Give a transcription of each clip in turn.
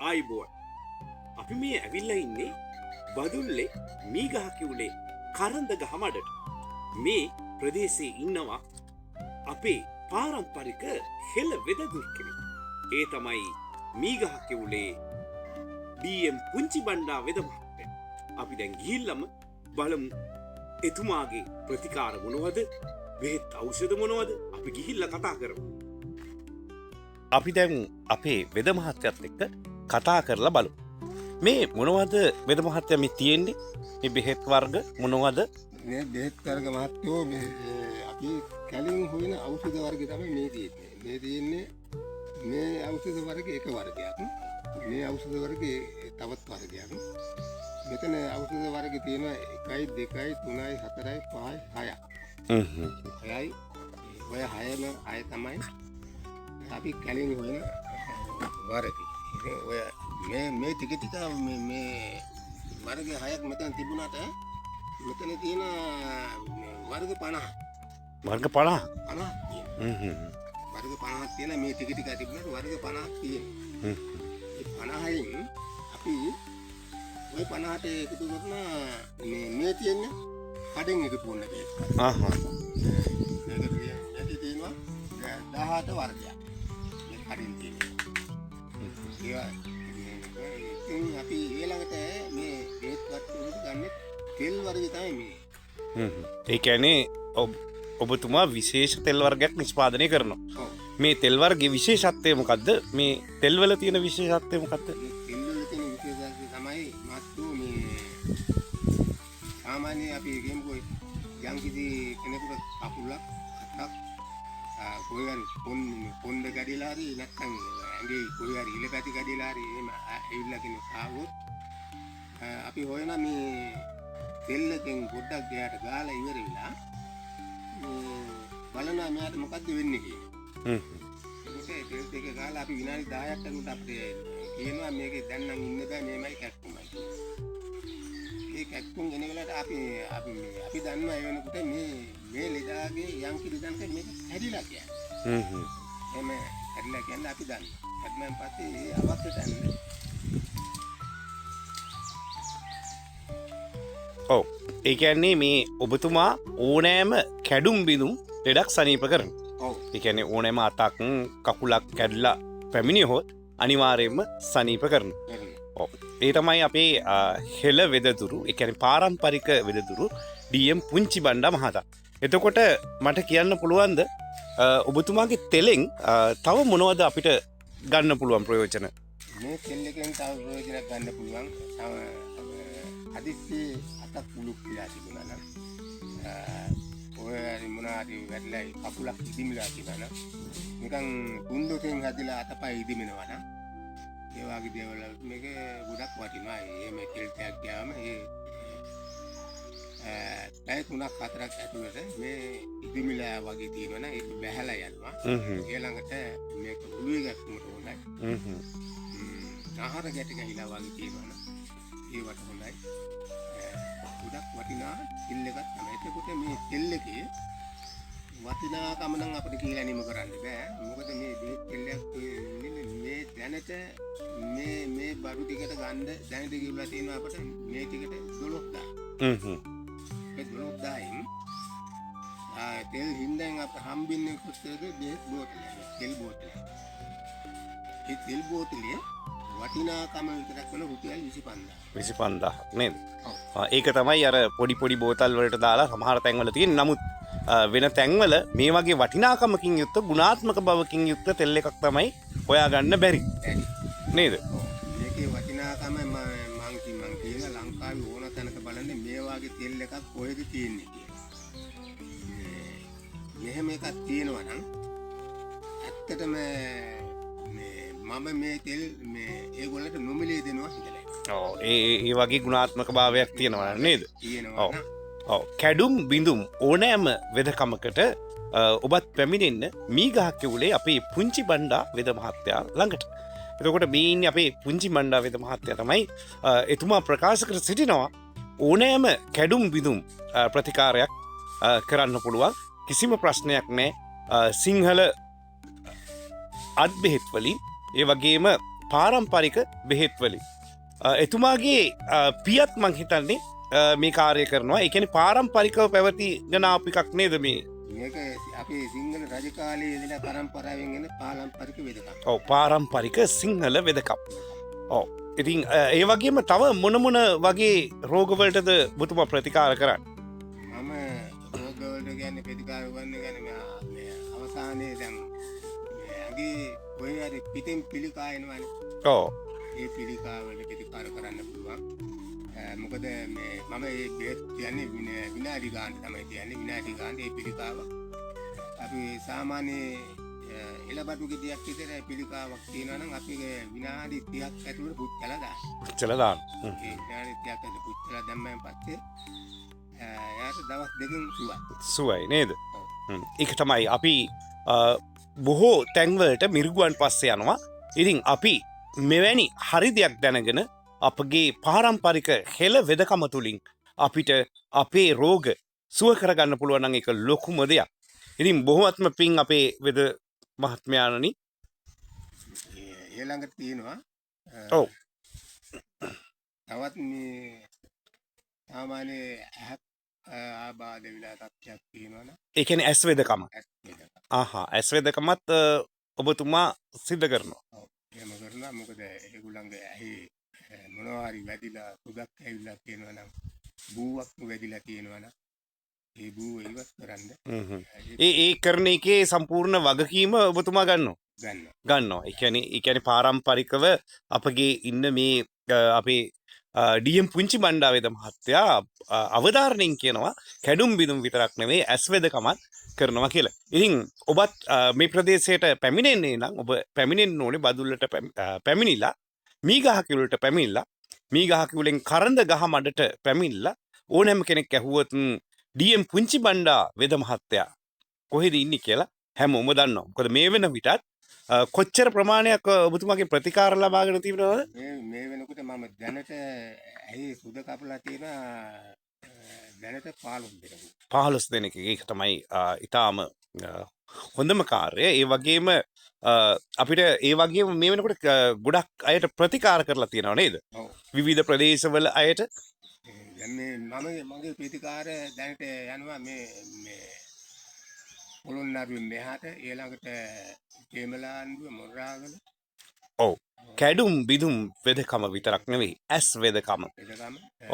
ආයිබෝල් අපි මේ ඇවිල්ලා ඉන්නේ බදුල්ලේ මීගහ කිවුලේ කරන්ද ගහ මඩට. මේ ප්‍රදේශයේ ඉන්නවා අපේ පාරම්පරික හෙළ වෙදදුරු කෙනෙක්. ඒ තමයි මීගහ කිවුලේ ඩී.එම්. පුංචි බණ්ඩා වෙද මහත්තයා. අපි දැන් ගිහිල්ලාම බලමු එතුමාගේ ප්‍රතිකාර මොනවද, බෙහෙත් ඖෂධ මොනවද, අපි ගිහිල්ලා කතා කරමු. අපි දැන් අපේ වෙද මහත්තයත් එක්ක කතා කරලා බලමු. මේ මොනවද වෙද මහත්තයා මේ තියෙන්නේ? මේ බෙහෙත් වර්ග මොනවද? මේ බෙහෙත් වර්ග මහත්තයෝ අපි කලින් හොයන ඖෂධ වර්ග තමයි මේ තියෙන්නේ. මේ තියෙන්නේ මේ ඖෂධ වර්ග එක වර්ගයක්. මේ ඖෂධ වර්ගයේ තවත් වර්ගයක්. මෙතන ඖෂධ වර්ග තියෙනවා 1 2 3 4 5 6ක්. හයයි ඔය හයම අය තමයි අපි කලින් හොයන වර්ග. ඉතින් ඔය මේ ටික ටික මේ වර්ග හයක් මෙතන තිබුණාට මෙතන තියෙන වර්ග 50. වර්ග 50. 50. වර්ග 50ක් තියෙන මේ ටික ටික තිබුණාට වර්ග 50ක් තියෙනවා. ඒ 50න් අපි ওই 50ට එකතු කරන මේ තියෙන්නේ කඩෙන් එකතු වුණ දෙයක්. මේක තියෙනවා 18 වර්ගයක්. මේ කඩෙන් තියෙනවා. ඉතින් අපි ඊළඟට මේ බෙහෙත් වර්ග ගන්න තෙල් වර්ගය තමයි මේ. ඒ කියන්නේ ඔබතුමා විශේෂ තෙල් වර්ගයක් නිෂ්පාදනය කරනවා. මේ තෙල් වර්ගයේ විශේෂත්වය මොකද්ද? මේ තෙල් වල තියෙන විශේෂත්වය මොකද්ද? තෙල් වල තියෙන විශේෂත්වය තමයි මාත්තු මේ සාමාන්‍ය අපි කියමුකෝ යම්කිසි කෙනෙකුට කකුලක් අතක් කොහෙන් පොන්ද ගැඩිලා හරි නැත්නම් ඇඟේ කොහේ හරි ඉලපැටි ගැඩිලා හරි එහෙම ඇවිල්ලා කෙනෙක් ආවොත් අපි හොයන මේ තෙල් එකෙන් පොඩ්ඩක් ගෑට ගාලා ඉවර වෙලා බලනවා මෙයාට මොකද්ද වෙන්නේ කියලා. ඒක තෙල් දෙක ගාලා අපි විනාඩි 10ක් යනකොට අපිට කියනවා මේකේ දැන් නම් ඉන්න බෑ මේමයි කැක්කුමයි. ඒ කැක්කුම් එන වෙලාවට අපි දන්නවා ඒ වෙනකොට මේ ලෙඩාගේ යම් කිරිදන්ක මේක හැදිලා කියන්නේ. එමෙ හැදිලා කියන්නේ අපි දන්නවා. හැදෙනන් පස්සේ ඒ අවස්ථට යන්නේ. ඔව්. ඒ කියන්නේ මේ ඔබතුමා ඕනෑම කැඩුම් බිඳුම් ලෙඩක් සනීප කරනවා. ඔව්. ඒ කියන්නේ ඕනෑම අතක් කකුලක් කැඩලා පැමිණියොත් අනිවාර්යයෙන්ම සනීප කරනවා. ඔව්. ඒ තමයි අපේ හෙළ වෙදදුරු, ඒ කියන්නේ පාරම්පරික වෙදදුරු ඩී.එම්. පුංචි බණ්ඩා මහතා. එතකොට මට කියන්න පුළුවන්ද ඔබතුමාගේ තෙලෙන් තව මොනවද අපිට ගන්න පුළුවන් ප්‍රයෝජන? මේ තෙල් එකෙන් තව ප්‍රයෝජනයක් ගන්න පුළුවන්. තව හදිස්සි අතක් පුළුක් කියලා තිබුණා නම් ඔය මොනාරි වැටලා කකුලක් ඉදිමිලා තිබුණා නම් නිකන් කුණ්ඩෝකෙන් හදිලා අතපය ඉදිමිනවා නම් ඒ වගේ දේවල් මේක ගොඩක් වටිනවා. එහෙම තෙල් ටැග් ගියාම පැය 3ක් 4ක් ඇතුළත මේ ඉදිමිලා වගේ තියෙනවා නම් ඒක බැහැලා යනවා. ඊළඟට මේක ඔළුවේ ගැක්කුමට හොඳයි. ආහාර ගැට ගහිලා වගේ තියෙනවා නම් ඒවට හොඳයි. ගොඩක් වටිනා තෙල් එකක් තමයි. එතකොට මේ තෙල් එකේ වටිනාකම නම් අපිට කියලා නිම කරන්න බෑ. මොකද මේ තෙල්යක් මේ දැනට මේ බඩු ටිකට ගන්න දැනට කිව්ලා තියෙනවා අපිට මේ ටිකට 12000. ඒ 12000න් තෙල් හින්දෙන් අප හම්බින්නේ කොච්චරද? බෙහෙත් බෝතලයක්. තෙල් බෝතලයක්. ඒ තෙල් බෝතලේ වටිනාකම විතරක් වෙන රුපියල් 25000 නේද? ඒක තමයි අර පොඩි බෝතල් වලට දාලා සමහර තැන්වල තියෙන. නමුත් වෙන තැන්වල මේ වගේ වටිනාකමකින් යුක්ත ගුණාත්මක බවකින් යුක්ත තෙල් එකක් තමයි හොයාගන්න බැරි. නේද? මේකේ වටිනාකම මං කියන ලංකාවේ ඕන තැනක බලන්න මේ වගේ තෙල් එකක් කොහෙද තියෙන්නේ කියලා. මෙහෙම එකක් තියෙනවා නම් ඇත්තටම මම මේ තෙල් ඒගොල්ලන්ට නොමිලේ දෙනවා හිතලා. ඔව්. ඒ වගේ ගුණාත්මක භාවයක් තියෙනවා නේද? තියෙනවා. ඔව්. කැඩුම් බිඳුම් ඕනෑම වෙදකමකට ඔබත් පැමිණෙන්න මීගහ කිවුලේ අපේ පුංචි බණ්ඩා වෙද මහත්තයා ළඟට. එතකොට මේ ඉන්නේ අපේ පුංචි බණ්ඩා වෙද මහත්තයා තමයි. එතුමා ප්‍රකාශ කර සිටිනවා ඕනෑම කැඩුම් බිඳුම් ප්‍රතිකාරයක් කරන්න පුළුවන්. කිසිම ප්‍රශ්නයක් නැහැ. සිංහල අත් බෙහෙත් වලින් ඒ වගේම පාරම්පරික බෙහෙත්වලින්. එතුමාගේ පියත් මං හිතන්නේ මේ කාර්ය කරනවා. ඒ කියන්නේ පාරම්පරිකව පැවතිගෙන ආපු එකක් නේද මේ? මේක අපේ සිංහල රජ කාලයේ ඉඳලා පරම්පරාවෙන් එන පාරම්පරික වෙදකම්. ඔව් පාරම්පරික සිංහල වෙදකම්. ඔව්. ඉතින් ඒ වගේම තව මොන මොන වගේ රෝගවලටද ඔබතුමා ප්‍රතිකාර කරන්නේ? මම රෝගවලට කියන්නේ ප්‍රතිකාර කරන්න කියන්නේ මේ අවසානයේ දැන් ඇඟේ කොහේ හරි පිටින් පිළිකා එනවනේ. ඔව්. ඒ පිළිකා වලට ප්‍රතිකාර කරන්න පුළුවන්. මොකද මේ මම මේ බෙහෙත් කියන්නේ විනාඩි ගානක් තමයි කියන්නේ. විනාඩි ගානක් ඒ පිළිකාව අපි සාමාන්‍ය එළබඩු ගෙඩියක් විතර පිළිකාවක් තියෙනවා නම් අපි විනාඩි 30ක් ඇතුළත පුච්චලා දාන්න. පුච්චලා දාන්න. ඒ විනාඩි 30ක් ඇතුළත පුච්චලා දැම්මම පස්සේ එයාට දවස් දෙකකින් සුවයි. සුවයි නේද? ඒක තමයි අපි බොහෝ තැන්වලට මිරිගුවන් පස්සේ යනවා. ඉතින් අපි මෙවැනි හරි දෙයක් දැනගෙන අපගේ පාරම්පරික හෙළ වෙදකම තුලින් අපිට අපේ රෝග සුව කරගන්න පුළුවන් නම් ඒක ලොකුම දෙයක්. ඉතින් බොහොමත්ම පිං අපේ වෙද මහත්මයාණනි. ඊළඟට තියෙනවා ඔව්. තවත් මේ සාමාන්‍ය ආබාධ විලා තත්ත්වයක් තියෙනවනේ. ඒ කියන්නේ ඇස් වෙදකම. ඇස් වෙදකම. ආහා ඇස් වෙදකමත් ඔබතුමා සිද්ධ කරනවා. ඔව්. එහෙම කරනවා. මොකද ඒගොල්ලන්ගේ ඇහි මොනවා හරි වැදිලා සුදක් ඇවිල්ලා තියෙනවා නම් බූවක් වැදිලා තියෙනවා නම් ඒ බූව ඉවත් කරන්න ඒ කරන එකේ සම්පූර්ණ වගකීම ඔබතුමා ගන්නවා. ගන්නවා. ඒ කියන්නේ පාරම්පරිකව අපගේ ඉන්න මේ අපේ ඩීඑම් පුංචි බණ්ඩාවේද මහත්තයා අවධාරණයෙන් කියනවා කැඩුම් බිදුම් විතරක් නෙවෙයි ඇස් වෙදකමත් කරනවා කියලා. ඉතින් ඔබත් මේ ප්‍රදේශයට පැමිණෙන්නේ නම් ඔබ පැමිණෙන්න ඕනේ බදුල්ලට පැමිණිලා මීගහකිවුලට පැමිණිලා මීගහකිවුලෙන් කරඳ ගහ මඩට පැමිණිලා ඕනෑම කෙනෙක් ඇහුවොත් ඩීඑම් පුංචි බණ්ඩා වෙද මහත්තයා කොහෙද ඉන්නේ කියලා හැමෝම දන්නවා. මොකද මේ වෙන විටත් කොච්චර ප්‍රමාණයක් ඔබතුමාගේ ප්‍රතිකාර ලබාගෙන තිබෙනවද? මේ වෙනකොට මම දැනට ඇහි සුද කපලා තියෙන දැනට 15 දෙනෙක්. 15 දෙනෙක්. ඒක තමයි ඊටාම හොඳම කාර්යය. ඒ වගේම අපිට ඒ වගේම මේ වෙනකොට ගොඩක් අයට ප්‍රතිකාර කරලා තියෙනව නේද? ඔව්. විවිධ ප්‍රදේශවල අයට. දැන් මේ මගේ ප්‍රතිකාර දැනට යනවා මේ පොළොන්නරුවෙන් මෙහාට ඊළඟට කේමලාන්දුව මොරාගල. ඔව්. කැඩුම් බිදුම් වෙදකම විතරක් නෙවෙයි ඇස් වෙදකම.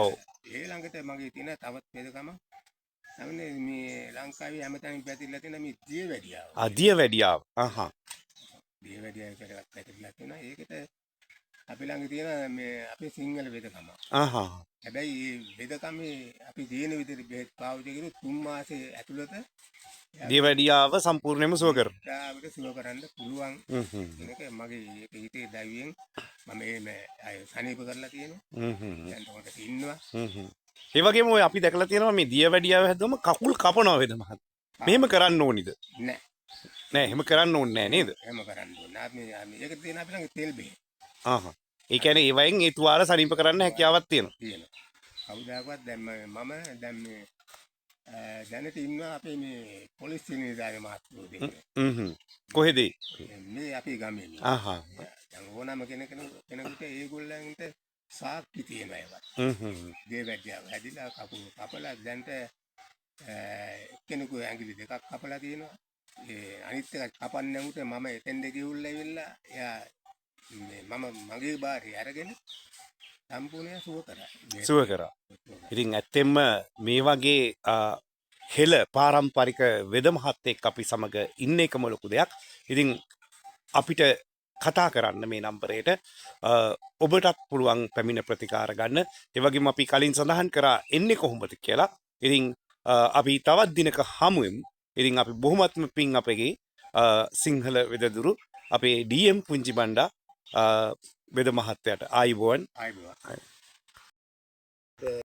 ඔව්. ඊළඟට මගේ තියෙන තවත් වෙදකම තමයි මේ ලංකාවේ හැමතැනම පැතිරලා තියෙන මේ දියවැඩියාව. දියවැඩියාව. අහහ. දියවැඩියාව එකක් පැතිරලා තියෙනවා. ඒකට අපි ළඟ තියෙන මේ අපේ සිංහල වෙදකම. අහහ. හැබැයි මේ වෙදකමේ අපි දින විදිහට බෙහෙත් පාවිච්චි කරුවොත් 3 මාසෙ ඇතුළත දියවැඩියාව සම්පූර්ණයෙන්ම සුව කරනවා. අපිට සුව කරන්න පුළුවන්. ඒක මගේ ඒක හිතේ දෛවයෙන් මම මේ අය සනීප කරලා තියෙනවා. දැන් උඩට ඉන්නවා. ඒ වගේම ඔය අපි දැකලා තියෙනවා මේ දියවැඩියාව හැදුවම කකුල් කපනවා වේද මහත්. මෙහෙම කරන්න ඕනිද? නෑ. නෑ එහෙම කරන්න ඕනේ නෑ නේද? එහෙම කරන්න ඕනේ. අපි මේක තියෙන අපි ළඟ තෙල් බෙහෙත්. ආහා. ඒ කියන්නේ ඒ වයින් ඒ තුවාල සනීප කරන්න හැකියාවක් තියෙනවා. තියෙනවා. කවුදාකවත් දැන් මම දැන් මේ දැනට ඉන්නවා අපේ මේ පොලිස් නිලධාරි මහත්මයෝ දෙන්නේ. කොහෙද? මේ අපේ ගමේ. ආහා. දැන් ඕනම කෙනෙකුට ඒගොල්ලන්ට සාක්ෂි තියෙනවා ඒවා. දෙවැඩියාව හැදිලා කකුල කපලා දැන්ට කෙනෙකු ඇඟිලි දෙකක් කපලා තියෙනවා. ඒ අනිත් එක කපන්න නැමුට මම එතෙන්ද ගිහුල්ලා ඉවිල්ලා එයා මගේ බාරේ අරගෙන සම්පූර්ණයෙන් සුව කරා. ඉතින් ඇත්තෙන්ම මේ වගේ හෙළ පාරම්පරික වෙද මහත්තයෙක් අපි සමග ඉන්න එකම ලොකු දෙයක්. ඉතින් අපිට කතා කරන්න මේ නම්බරයට ඔබටත් පුළුවන් පැමිණ ප්‍රතිකාර ගන්න. ඒ වගේම අපි කලින් සඳහන් කරා එන්නේ කොහොමද කියලා. ඉතින් අපි තවත් දිනක හමුවෙමු. ඉතින් අපි බොහොමත්ම පිං අපගේ සිංහල වෙදදුරු අපේ ඩීඑම් පුංචි බණ්ඩා වෙද මහත්තයාට ආයුබෝවන්.